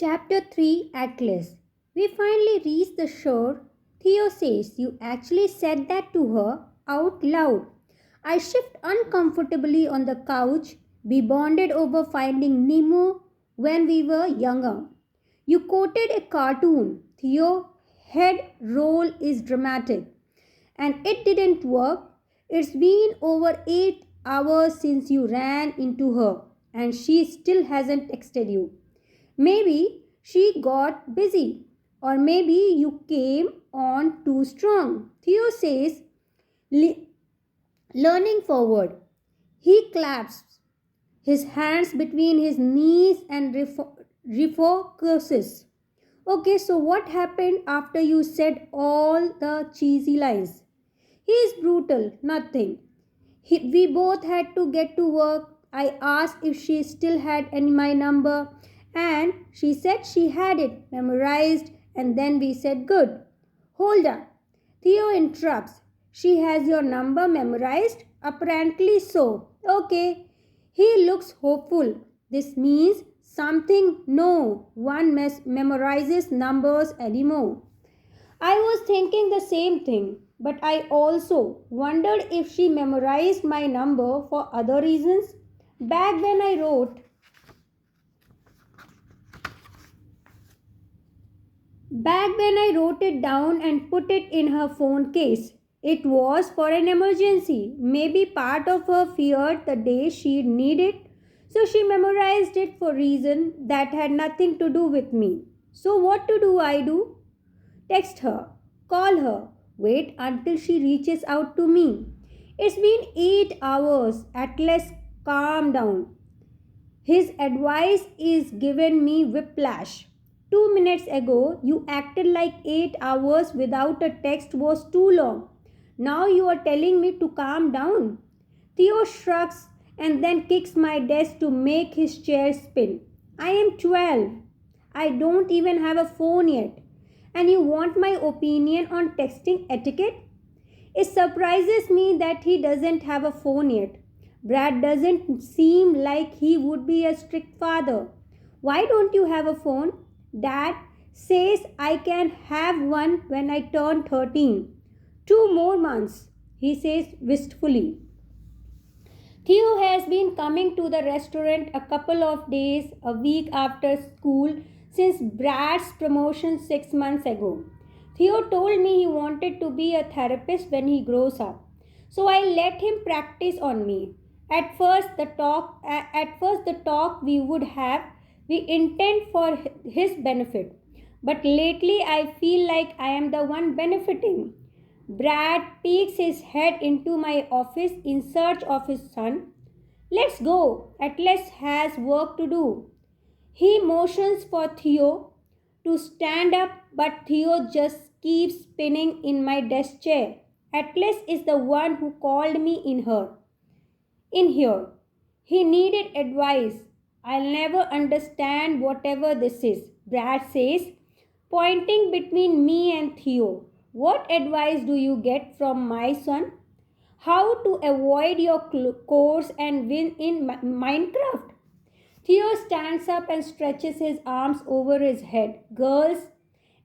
Chapter 3 Atlas. We finally reach the shore. Theo says, "You actually said that to her out loud." I shift uncomfortably on the couch. We bonded over finding Nemo when we were younger. You quoted a cartoon. Theo, head roll is dramatic. And it didn't work. It's been over 8 hours since you ran into her, and she still hasn't texted you. Maybe she got busy, or maybe you came on too strong. Theo says, leaning forward. He clasps his hands between his knees and refocuses. Okay, so what happened after you said all the cheesy lines? He is brutal, nothing. We both had to get to work. I asked if she still had any my number, and she said she had it memorized, and then we said good. Hold up. Theo interrupts. She has your number memorized? Apparently so. Okay. He looks hopeful. This means something. No one memorizes numbers anymore. I was thinking the same thing, but I also wondered if she memorized my number for other reasons. Back when I wrote, Back when I wrote it down and put it in her phone case, it was for an emergency. Maybe part of her feared the day she'd need it, so she memorized it for reason that had nothing to do with me. So what to do I do? Text her, call her, wait until she reaches out to me. It's been 8 hours. At least calm down. His advice is given me whiplash. 2 minutes ago, you acted like 8 hours without a text was too long. Now you are telling me to calm down. Theo shrugs and then kicks my desk to make his chair spin. I am 12. I don't even have a phone yet. And you want my opinion on texting etiquette? It surprises me that he doesn't have a phone yet. Brad doesn't seem like he would be a strict father. Why don't you have a phone? Dad says I can have one when I turn 13. 2 more months, he says wistfully. Theo has been coming to the restaurant a couple of days a week after school since Brad's promotion 6 months ago. Theo told me he wanted to be a therapist when he grows up. So I let him practice on me. At first the talk we would have we intend for his benefit. But lately I feel like I am the one benefiting. Brad peeks his head into my office in search of his son. Let's go. Atlas has work to do. He motions for Theo to stand up, but Theo just keeps spinning in my desk chair. Atlas is the one who called me in here. He needed advice. I'll never understand whatever this is, Brad says, pointing between me and Theo. What advice do you get from my son? How to avoid your course and win in Minecraft? Theo stands up and stretches his arms over his head. Girls,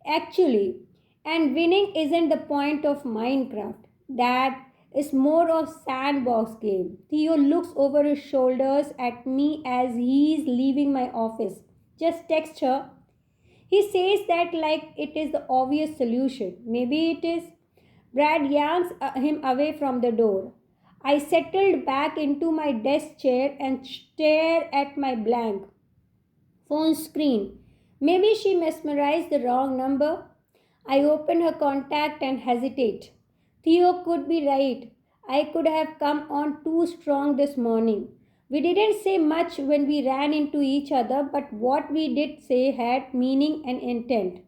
actually, and winning isn't the point of Minecraft. That is more of sandbox game. Theo looks over his shoulders at me as he's leaving my office. Just text her. He says that like it is the obvious solution. Maybe it is. Brad yanks him away from the door. I settled back into my desk chair and stare at my blank phone screen. Maybe she mesmerized the wrong number. I open her contact and hesitate. Theo could be right. I could have come on too strong this morning. We didn't say much when we ran into each other, but what we did say had meaning and intent.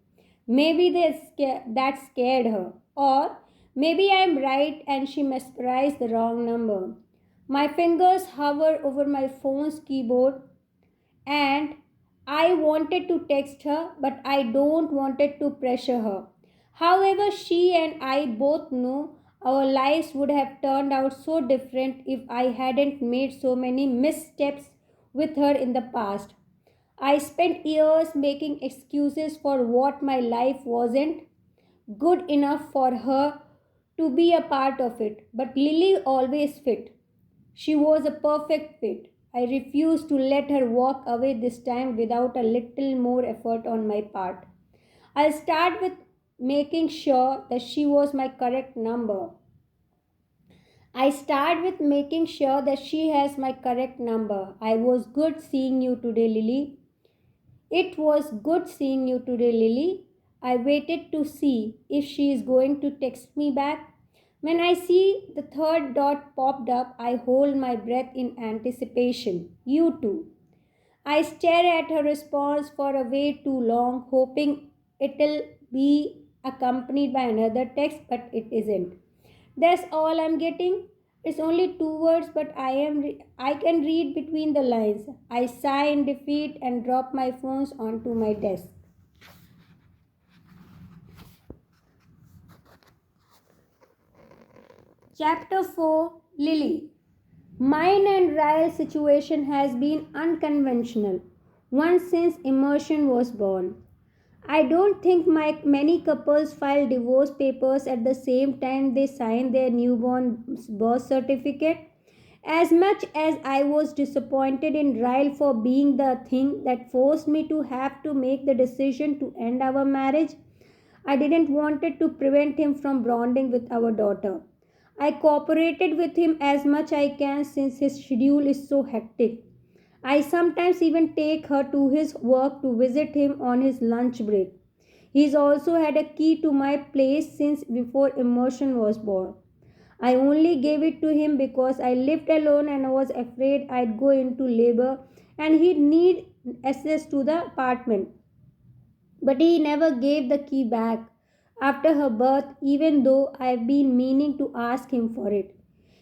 Maybe that scared her. Or maybe I'm right and she mesmerized the wrong number. My fingers hover over my phone's keyboard and I wanted to text her, but I don't wanted to pressure her. However, she and I both know our lives would have turned out so different if I hadn't made so many missteps with her in the past. I spent years making excuses for what my life wasn't good enough for her to be a part of it. But Lily always fit. She was a perfect fit. I refused to let her walk away this time without a little more effort on my part. I'll start with making sure that she was my correct number. I start with making sure that she has my correct number. I was good seeing you today, Lily. It was good seeing you today, Lily. I waited to see if she is going to text me back. When I see the third dot popped up, I hold my breath in anticipation. You too. I stare at her response for a way too long, hoping it'll be accompanied by another text, but it isn't. That's all I'm getting. It's only two words, but I can read between the lines. I sigh in defeat and drop my phones onto my desk. Chapter 4, Lily. Mine and Ryle's situation has been unconventional, one since immersion was born. I don't think many couples file divorce papers at the same time they sign their newborn birth certificate. As much as I was disappointed in Ryle for being the thing that forced me to have to make the decision to end our marriage, I didn't want it to prevent him from bonding with our daughter. I cooperated with him as much I can since his schedule is so hectic. I sometimes even take her to his work to visit him on his lunch break. He's also had a key to my place since before immersion was born. I only gave it to him because I lived alone and I was afraid I'd go into labor and he'd need access to the apartment. But he never gave the key back after her birth, even though I've been meaning to ask him for it.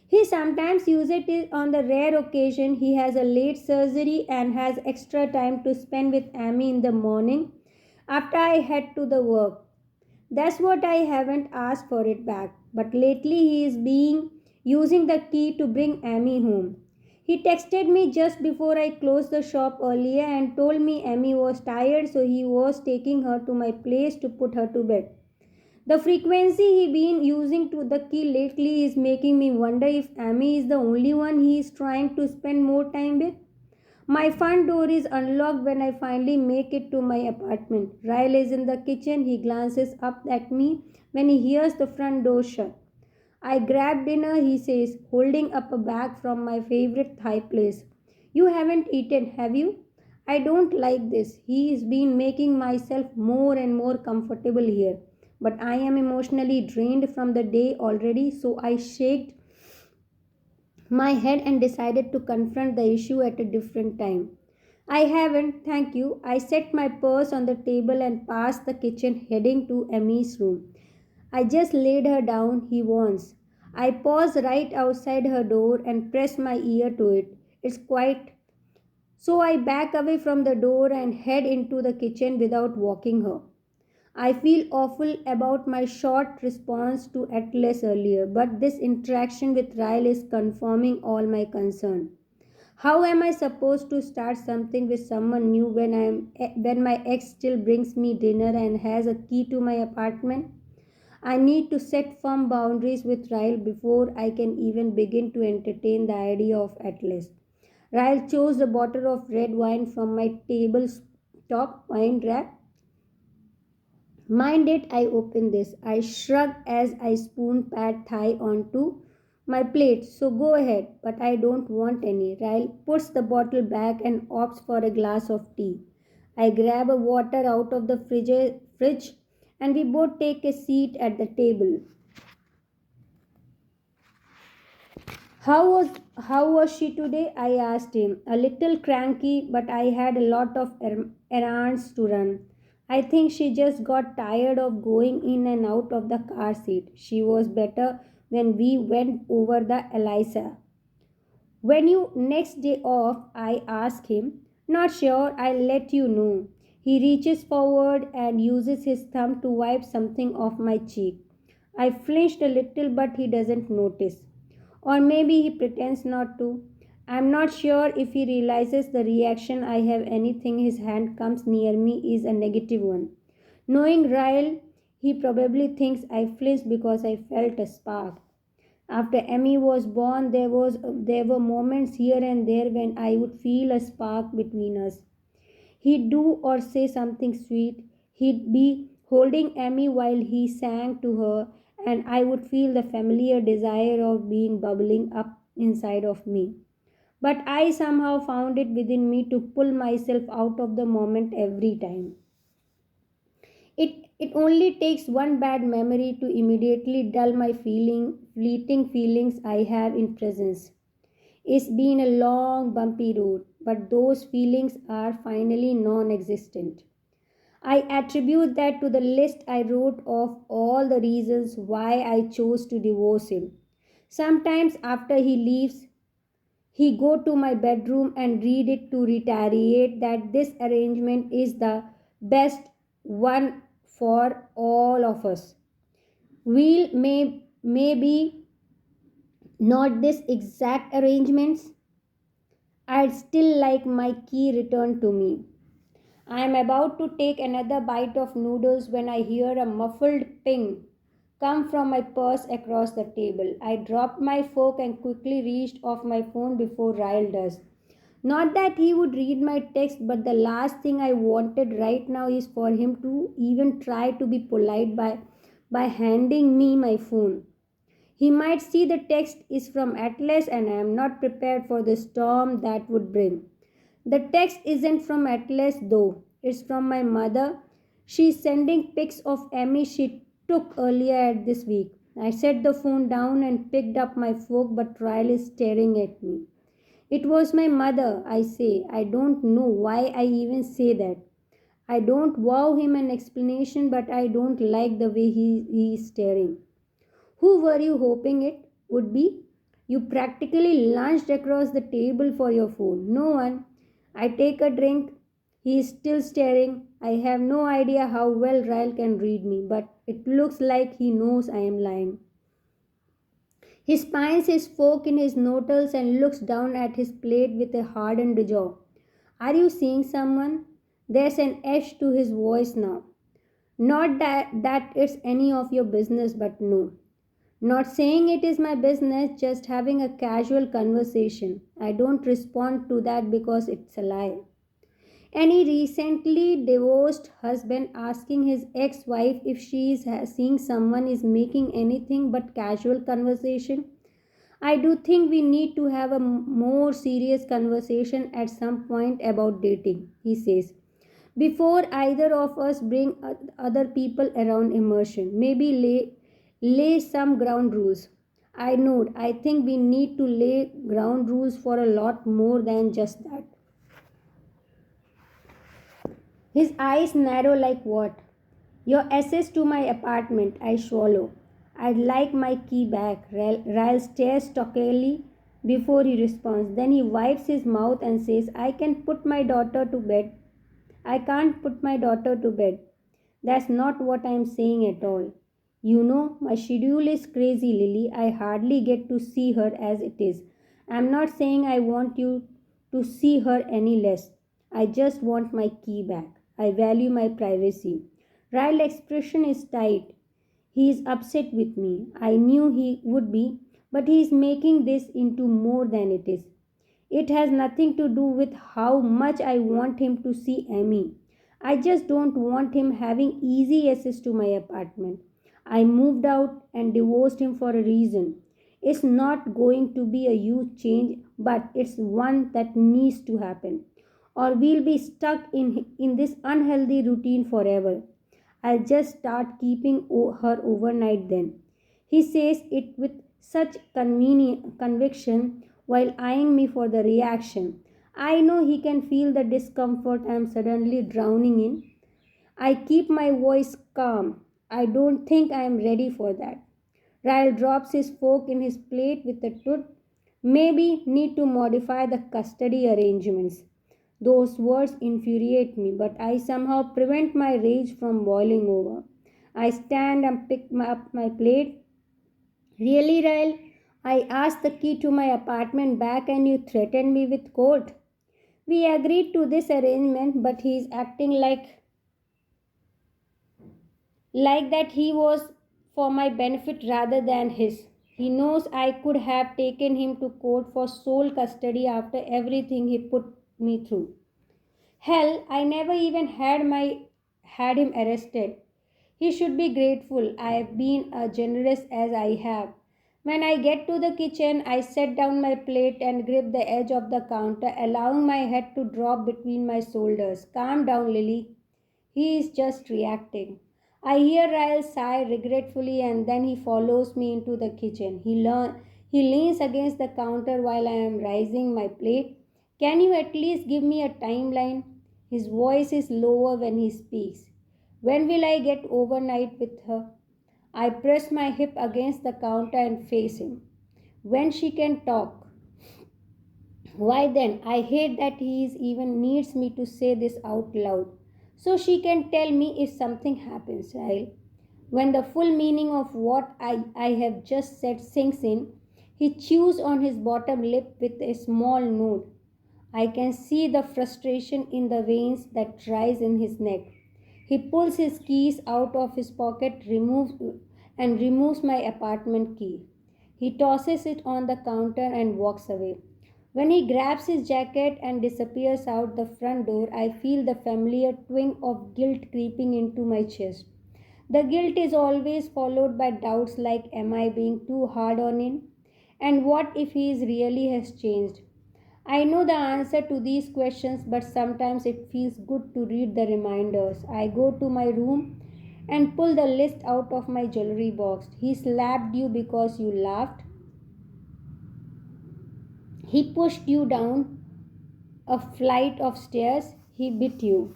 He sometimes uses it on the rare occasion he has a late surgery and has extra time to spend with Amy in the morning after I head to the work. That's what I haven't asked for it back. But lately he is being using the key to bring Amy home. He texted me just before I closed the shop earlier and told me Amy was tired so he was taking her to my place to put her to bed. The frequency he been using to the key lately is making me wonder if Amy is the only one he is trying to spend more time with. My front door is unlocked when I finally make it to my apartment. Ryle is in the kitchen. He glances up at me when he hears the front door shut. I grab dinner, he says, holding up a bag from my favorite Thai place. You haven't eaten, have you? I don't like this. He's been making myself more and more comfortable here. But I am emotionally drained from the day already, so I shaked my head and decided to confront the issue at a different time. I haven't, thank you. I set my purse on the table and passed the kitchen, heading to Emmy's room. I just laid her down, he wants. I pause right outside her door and press my ear to it. It's quiet. So I back away from the door and head into the kitchen without walking her. I feel awful about my short response to Atlas earlier, but this interaction with Ryle is confirming all my concern. How am I supposed to start something with someone new when my ex still brings me dinner and has a key to my apartment? I need to set firm boundaries with Ryle before I can even begin to entertain the idea of Atlas. Ryle chose a bottle of red wine from my tabletop wine rack. Mind it, I open this. I shrug as I spoon pad thai onto my plate. So go ahead, but I don't want any. Ryle puts the bottle back and opts for a glass of tea. I grab a water out of the fridge and we both take a seat at the table. How was she today? I asked him. A little cranky, but I had a lot of errands to run. I think she just got tired of going in and out of the car seat. She was better when we went over the Eliza. When you next day off? I ask him. Not sure, I'll let you know. He reaches forward and uses his thumb to wipe something off my cheek. I flinched a little, but he doesn't notice. Or maybe he pretends not to. I'm not sure if he realizes the reaction I have anything his hand comes near me is a negative one. Knowing Ryle, he probably thinks I flinched because I felt a spark. After Emmy was born, there were moments here and there when I would feel a spark between us. He'd do or say something sweet. He'd be holding Emmy while he sang to her, and I would feel the familiar desire of being bubbling up inside of me. But I somehow found it within me to pull myself out of the moment every time. It only takes one bad memory to immediately dull my fleeting feelings I have in presence. It's been a long, bumpy road, but those feelings are finally non existent. I attribute that to the list I wrote of all the reasons why I chose to divorce him. Sometimes after he leaves, he go to my bedroom and read it to reiterate that this arrangement is the best one for all of us. We'll maybe not this exact arrangements. I'd still like my key returned to me. I am about to take another bite of noodles when I hear a muffled ping come from my purse across the table. I dropped my fork and quickly reached off my phone before Ryle does. Not that he would read my text, but the last thing I wanted right now is for him to even try to be polite by handing me my phone. He might see the text is from Atlas and I am not prepared for the storm that would bring. The text isn't from Atlas though, it's from my mother. She's sending pics of Emmy she took earlier this week. I set the phone down and picked up my fork, but Ryle is staring at me. It was my mother, I say. I don't know why I even say that. I don't vow him an explanation, but I don't like the way he is staring. Who were you hoping it would be? You practically lunged across the table for your phone. No one. I take a drink. He is still staring. I have no idea how well Ryle can read me, but it looks like he knows I am lying. He spins his fork in his noodles and looks down at his plate with a hardened jaw. Are you seeing someone? There's an edge to his voice now. Not that it's any of your business, but no. Not saying it is my business, just having a casual conversation. I don't respond to that because it's a lie. Any recently divorced husband asking his ex wife if she is seeing someone is making anything but casual conversation. I do think we need to have a more serious conversation at some point about dating, he says. Before either of us bring other people around immersion, maybe lay some ground rules. I know, I think we need to lay ground rules for a lot more than just that. His eyes narrow like what? Your access to my apartment, I swallow. I'd like my key back. Ryle stares stockily before he responds. Then he wipes his mouth and says, I can put my daughter to bed. I can't put my daughter to bed. That's not what I'm saying at all. You know, my schedule is crazy, Lily. I hardly get to see her as it is. I'm not saying I want you to see her any less. I just want my key back. I value my privacy. Ryle's expression is tight. He is upset with me. I knew he would be, but he is making this into more than it is. It has nothing to do with how much I want him to see Amy. I just don't want him having easy access to my apartment. I moved out and divorced him for a reason. It's not going to be a huge change, but it's one that needs to happen. Or we'll be stuck in this unhealthy routine forever. I'll just start keeping her overnight then. He says it with such conviction while eyeing me for the reaction. I know he can feel the discomfort I am suddenly drowning in. I keep my voice calm. I don't think I am ready for that. Ryle drops his fork in his plate with a toot. Maybe need to modify the custody arrangements. Those words infuriate me, but I somehow prevent my rage from boiling over. I stand and pick up my plate. Really, Ryle? I asked the key to my apartment back and you threatened me with court. We agreed to this arrangement, but he is acting like that he was for my benefit rather than his. He knows I could have taken him to court for sole custody after everything he put me through. Hell, I never even had him arrested. He should be grateful I have been as generous as I have. When I get to the kitchen, I set down my plate and grip the edge of the counter, allowing my head to drop between my shoulders. Calm down, Lily. He is just reacting. I hear Ryle sigh regretfully and then he follows me into the kitchen. He leans against the counter while I am raising my plate. Can you at least give me a timeline? His voice is lower when he speaks. When will I get overnight with her? I press my hip against the counter and face him. When she can talk. Why then? I hate that he even needs me to say this out loud. So she can tell me if something happens, right? When the full meaning of what I have just said sinks in, he chews on his bottom lip with a small nod. I can see the frustration in the veins that rise in his neck. He pulls his keys out of his pocket, removes my apartment key. He tosses it on the counter and walks away. When he grabs his jacket and disappears out the front door, I feel the familiar twinge of guilt creeping into my chest. The guilt is always followed by doubts like, am I being too hard on him? And what if he is really has changed? I know the answer to these questions, but sometimes it feels good to read the reminders. I go to my room and pull the list out of my jewelry box. He slapped you because you laughed. He pushed you down a flight of stairs. He bit you.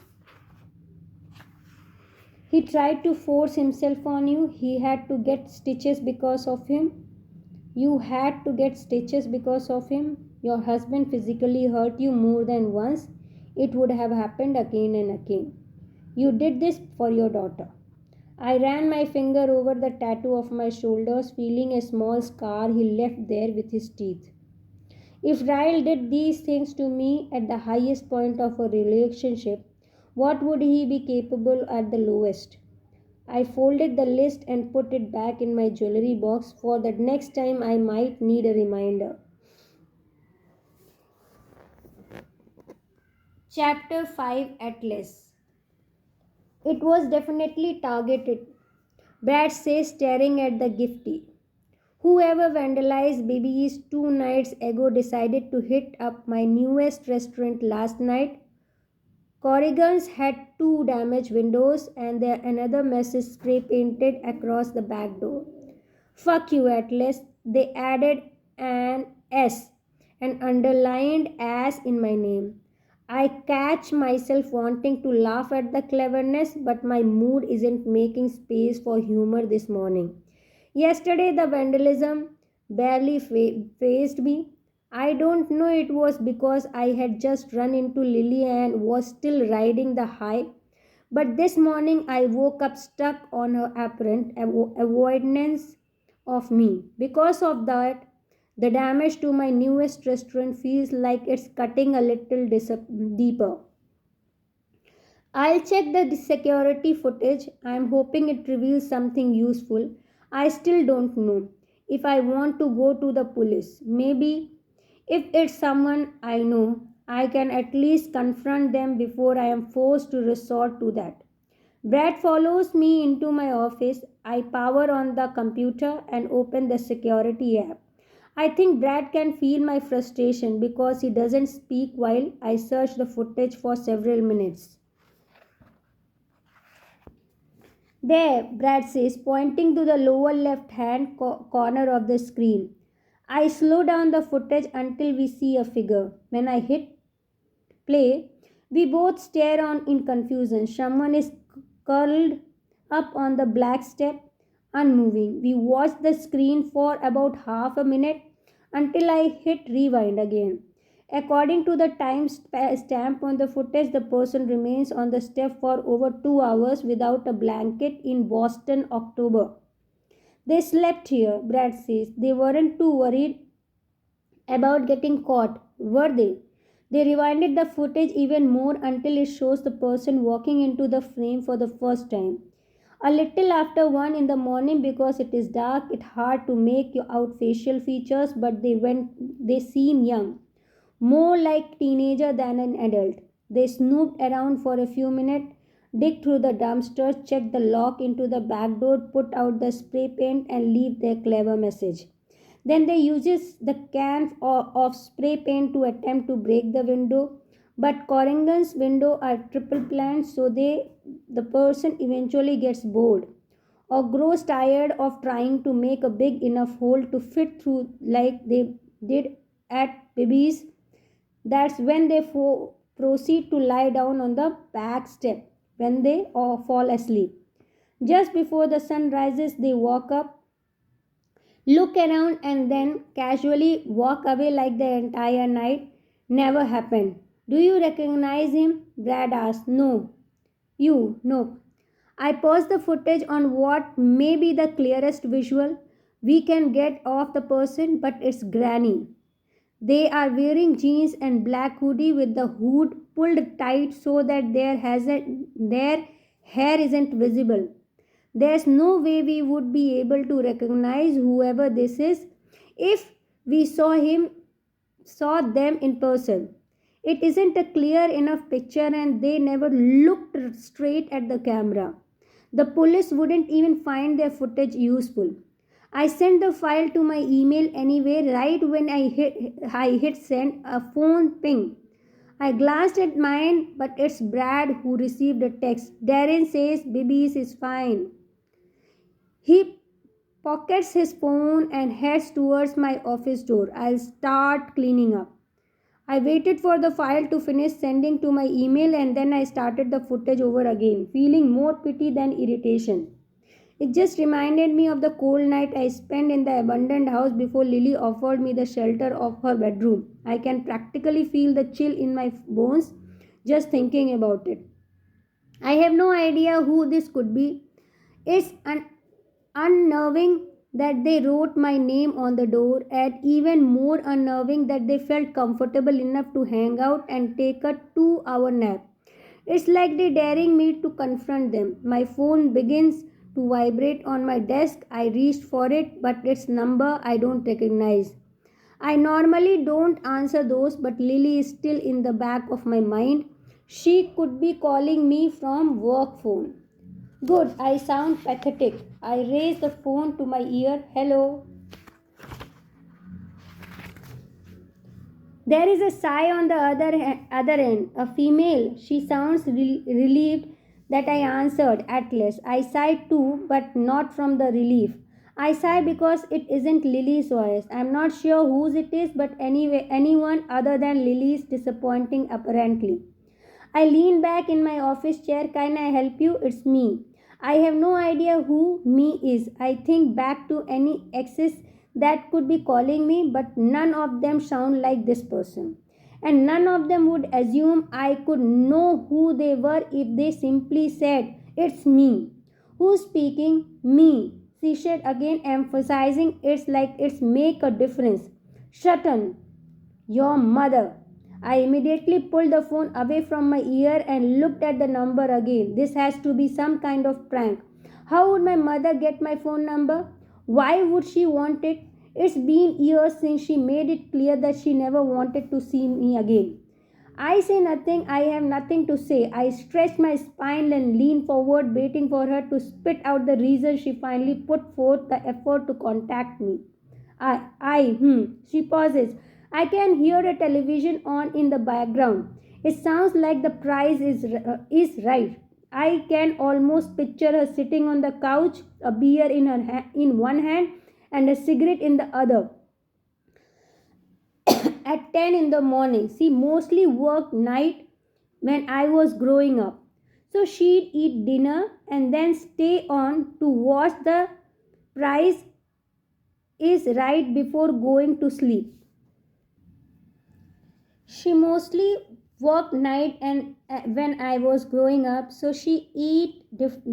He tried to force himself on you. He had to get stitches because of him. You had to get stitches because of him. Your husband physically hurt you more than once. It would have happened again and again. You did this for your daughter. I ran my finger over the tattoo of my shoulders, feeling a small scar he left there with his teeth. If Ryle did these things to me at the highest point of a relationship, what would he be capable at the lowest? I folded the list and put it back in my jewelry box for the next time I might need a reminder. Chapter 5 Atlas. It was definitely targeted, Brad says, staring at the gifty. Whoever vandalized babies 2 nights ago decided to hit up my newest restaurant last night. Corrigan's had 2 damaged windows and there another mess is spray painted across the back door. Fuck you, Atlas. They added an S, an underlined ass in my name. I catch myself wanting to laugh at the cleverness, but my mood isn't making space for humor this morning. Yesterday, the vandalism barely fazed me. I don't know, it was because I had just run into Lily and was still riding the high. But this morning, I woke up stuck on her apparent avoidance of me. Because of that, the damage to my newest restaurant feels like it's cutting a little deeper. I'll check the security footage. I'm hoping it reveals something useful. I still don't know if I want to go to the police. Maybe if it's someone I know, I can at least confront them before I am forced to resort to that. Brad follows me into my office. I power on the computer and open the security app. I think Brad can feel my frustration because he doesn't speak while I search the footage for several minutes. There, Brad says, pointing to the lower left hand corner of the screen. I slow down the footage until we see a figure. When I hit play, we both stare on in confusion. Someone is curled up on the black step, unmoving. We watch the screen for about half a minute until I hit rewind again. According to the time stamp on the footage, the person remains on the step for over 2 hours without a blanket in Boston, October. They slept here, Brad says. They weren't too worried about getting caught, were they? They rewinded the footage even more until it shows the person walking into the frame for the first time. A little after 1 in the morning because it is dark, it's hard to make out facial features, but they seem young, more like teenager than an adult. They snooped around for a few minutes, dig through the dumpster, check the lock into the back door, put out the spray paint and leave their clever message. Then they uses the can of spray paint to attempt to break the window. But Corrigan's window are triple planed, so the person eventually gets bored or grows tired of trying to make a big enough hole to fit through like they did at Bibby's. That's when they proceed to lie down on the back step when they all fall asleep. Just before the sun rises, they walk up, look around, and then casually walk away like the entire night never happened. Do you recognize him? Brad asked. No. You? No. I paused the footage on what may be the clearest visual we can get of the person, but it's Granny. They are wearing jeans and black hoodie with the hood pulled tight so that their hair isn't visible. There's no way we would be able to recognize whoever this is if we saw them in person. It isn't a clear enough picture and they never looked straight at the camera. The police wouldn't even find their footage useful. I sent the file to my email anyway right when I hit send. A phone ping. I glanced at mine, but it's Brad who received a text. Darren says Bibby's is fine. He pockets his phone and heads towards my office door. I'll start cleaning up. I waited for the file to finish sending to my email and then I started the footage over again, feeling more pity than irritation. It just reminded me of the cold night I spent in the abandoned house before Lily offered me the shelter of her bedroom. I can practically feel the chill in my bones just thinking about it. I have no idea who this could be. It's unnerving that they wrote my name on the door, and even more unnerving that they felt comfortable enough to hang out and take a 2 hour nap. It's like they're daring me to confront them. My phone begins to vibrate on my desk. I reached for it, but its number I don't recognize. I normally don't answer those, but Lily is still in the back of my mind. She could be calling me from work phone. Good, I sound pathetic. I raise the phone to my ear. Hello. There is a sigh on the other end. A female. She sounds relieved that I answered at least. I sigh too, but not from the relief. I sigh because it isn't Lily's voice. I'm not sure whose it is, but anyway, anyone other than Lily's disappointing apparently. I lean back in my office chair. Can I help you? It's me. I have no idea who me is. I think back to any exes that could be calling me, but none of them sound like this person. And none of them would assume I could know who they were if they simply said, It's me. Who's speaking? Me. She said again, emphasizing it's like it's make a difference. Shutton, your mother. I immediately pulled the phone away from my ear and looked at the number again. This has to be some kind of prank. How would my mother get my phone number? Why would she want it? It's been years since she made it clear that she never wanted to see me again. I say nothing, I have nothing to say. I stretch my spine and lean forward, waiting for her to spit out the reason she finally put forth the effort to contact me. She pauses. I can hear a television on in the background. It sounds like the price is right. I can almost picture her sitting on the couch, a beer in one hand and a cigarette in the other. At 10 in the morning, she mostly worked night when I was growing up. So she'd eat dinner and then stay on to watch the price is right before going to sleep. She mostly worked night and when I was growing up, so she eat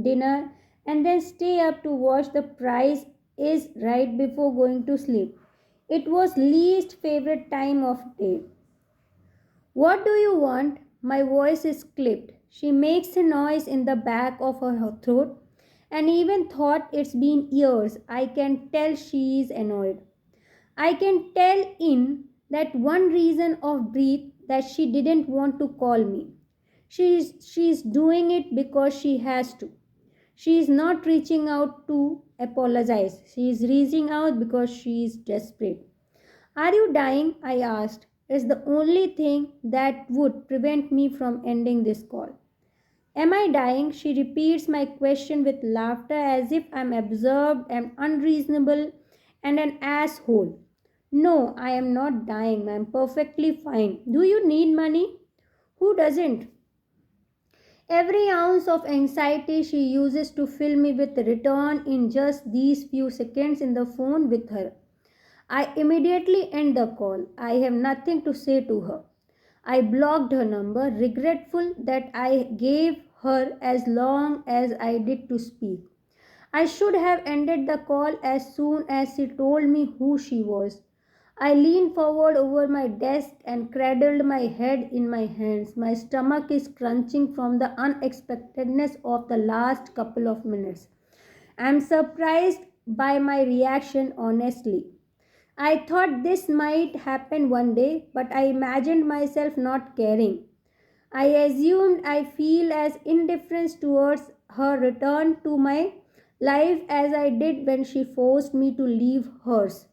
dinner and then stay up to watch the prize is right before going to sleep. It was least favorite time of day. What do you want? My voice is clipped. She makes a noise in the back of her throat, and even thought it's been years. I can tell she is annoyed. I can tell in that one reason of breathe that she didn't want to call me. She's doing it because she has to. She is not reaching out to apologize. She is reaching out because she is desperate. Are you dying? I asked. It's the only thing that would prevent me from ending this call. Am I dying? She repeats my question with laughter as if I'm absurd and unreasonable and an asshole. No, I am not dying. I'm perfectly fine. Do you need money? Who doesn't? Every ounce of anxiety she uses to fill me with return in just these few seconds in the phone with her. I immediately end the call. I have nothing to say to her. I blocked her number, regretful that I gave her as long as I did to speak. I should have ended the call as soon as she told me who she was. I leaned forward over my desk and cradled my head in my hands. My stomach is crunching from the unexpectedness of the last couple of minutes. I am surprised by my reaction, honestly. I thought this might happen one day, but I imagined myself not caring. I assumed I feel as indifference towards her return to my life as I did when she forced me to leave hers.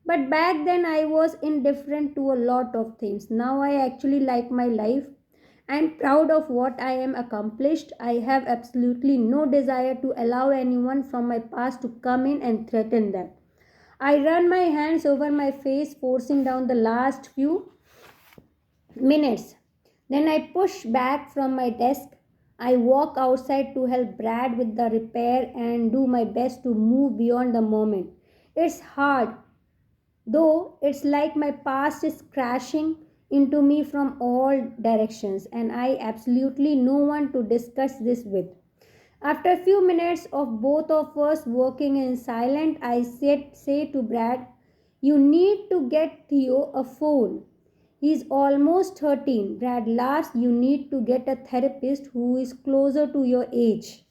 But back then I was indifferent to a lot of things. Now I actually like my life. I am proud of what I am accomplished. I have absolutely no desire to allow anyone from my past to come in and threaten that. I run my hands over my face, forcing down the last few minutes. Then I push back from my desk. I walk outside to help Brad with the repair and do my best to move beyond the moment. It's hard, though it's like my past is crashing into me from all directions, and I absolutely no one to discuss this with. After a few minutes of both of us working in silence, say to Brad, you need to get Theo a phone. He's almost 13. Brad laughs, you need to get a therapist who is closer to your age.